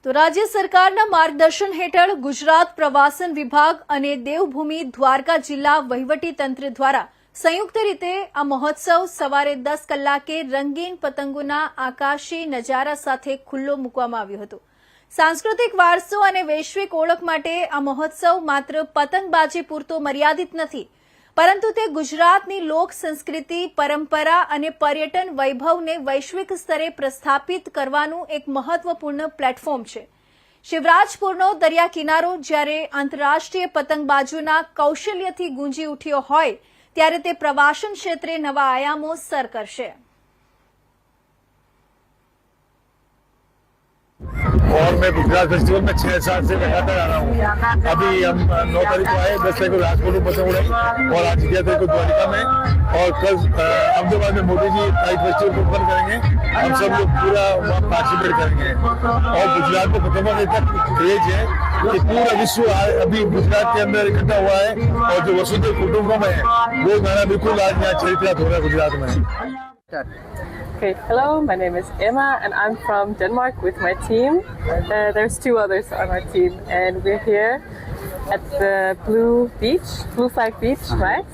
તો રાજ્ય સરકારના માર્ગદર્શન હેઠળ ગુજરાત પ્રવાસન વિભાગ અને દેવભૂમિ દ્વારકા જિલ્લા વહીવટી તંત્ર દ્વારા સંયુક્ત રીતે આ મહોત્સવ સવારે 10 કલાકે રંગીન પતંગોના આકાશી નજારા સાથે ખુલ્લો મૂકવામાં આવ્યો હતો। સાંસ્કૃતિક વારસો અને વૈશ્વિક ઓળખ માટે આ મહોત્સવ માત્ર પતંગબાજી પૂરતો મર્યાદિત નથી, પરંતુ તે ગુજરાતની લોક સંસ્કૃતિ, પરંપરા અને પર્યટન વૈભવને વૈશ્વિક સ્તરે પ્રસ્થાપિત કરવાનું એક મહત્વપૂર્ણ પ્લેટફોર્મ છે। શિવરાજપુરનો દરિયા કિનારો જ્યારે આંતરરાષ્ટ્રીય પતંગબાજોના કૌશલ્યથી ગુંજી ઉઠ્યો હોય, ત્યારે તે પ્રવાસન ક્ષેત્રે નવા આયામો સર કરશે। और मैं गुजरात फेस्टिवल में 6 साल से लगातार आ रहा हूँ। अभी हम 9 तारीख को आए, 10 तारीख को राजकोट में पतंग उड़ाई और आज 11 तारीख को द्वारिका में और कल अहमदाबाद में मोदी जी काइट फेस्टिवल को ओपन करेंगे। हम सब लोग पूरा वहाँ पार्टिसिपेट करेंगे और गुजरात में पतंगों का इतना क्रेज है कि पूरा विश्व अभी गुजरात के अंदर इकट्ठा हुआ है और जो वसुधैव कुटुंबकम है वो गाना बिल्कुल आज यहाँ चरित्रार्थ हो रहा है गुजरात में। Okay, hello, my name is Emma and I'm from Denmark with my team. There's 2 others on our team and we're here at the Blue Flag Beach, right?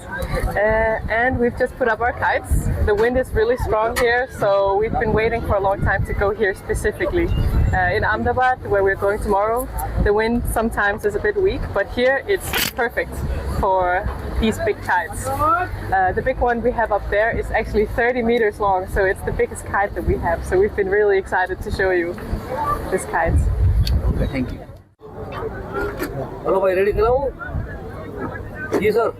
And we've just put up our kites. The wind is really strong here, so we've been waiting for a long time to go here specifically. In Ahmedabad, where we're going tomorrow, the wind sometimes is a bit weak, but here it's perfect for these big kites. The big one we have up there is actually 30 meters long, so it's the biggest kite that we have. So we've been really excited to show you this kite. Okay, thank you. Hello, भाई ready कराऊं? जी sir.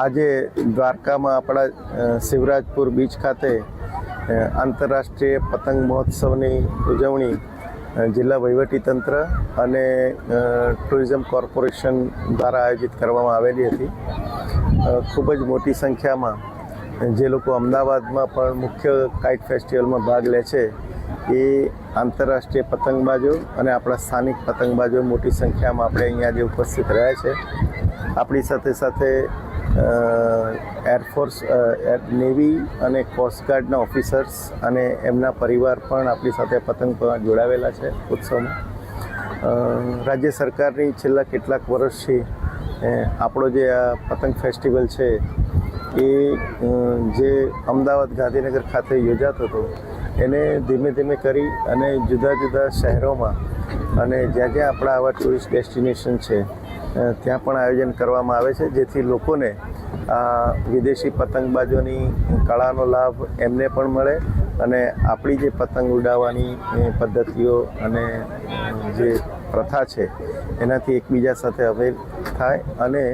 આજે દ્વારકામાં આપણા Shivrajpur beach ખાતે આંતરરાષ્ટ્રીય પતંગ મહોત્સવની ઉજવણી જિલ્લા વહીવટીતંત્ર અને ટુરિઝમ કોર્પોરેશન દ્વારા આયોજિત કરવામાં આવેલી હતી। ખૂબ જ મોટી સંખ્યામાં જે લોકો અમદાવાદમાં પણ મુખ્ય કાઇટ ફેસ્ટિવલમાં ભાગ લે છે એ આંતરરાષ્ટ્રીય પતંગબાજો અને આપણા સ્થાનિક પતંગબાજો મોટી સંખ્યામાં આપણે અહીંયા આજે ઉપસ્થિત રહ્યા છે। આપણી સાથે સાથે એરફોર્સ, નેવી અને કોસ્ટગાર્ડના ઓફિસર્સ અને એમના પરિવાર પણ આપણી સાથે પતંગ પર જોડાવેલા છે ઉત્સવમાં। રાજ્ય સરકારની છેલ્લા કેટલાક વર્ષથી આપણો જે આ પતંગ ફેસ્ટિવલ છે એ જે અમદાવાદ, ગાંધીનગર ખાતે યોજાતો હતો એને ધીમે ધીમે કરી અને જુદા જુદા શહેરોમાં અને જ્યાં જ્યાં આપણા આવા ટુરિસ્ટ ડેસ્ટિનેશન છે ત્યાં પણ આયોજન કરવામાં આવે છે, જેથી લોકોને આ વિદેશી પતંગબાજોની કળાનો લાભ એમને પણ મળે અને આપણી જે પતંગ ઉડાવવાની પદ્ધતિઓ અને જે પ્રથા છે એનાથી એકબીજા સાથે અવેર થાય અને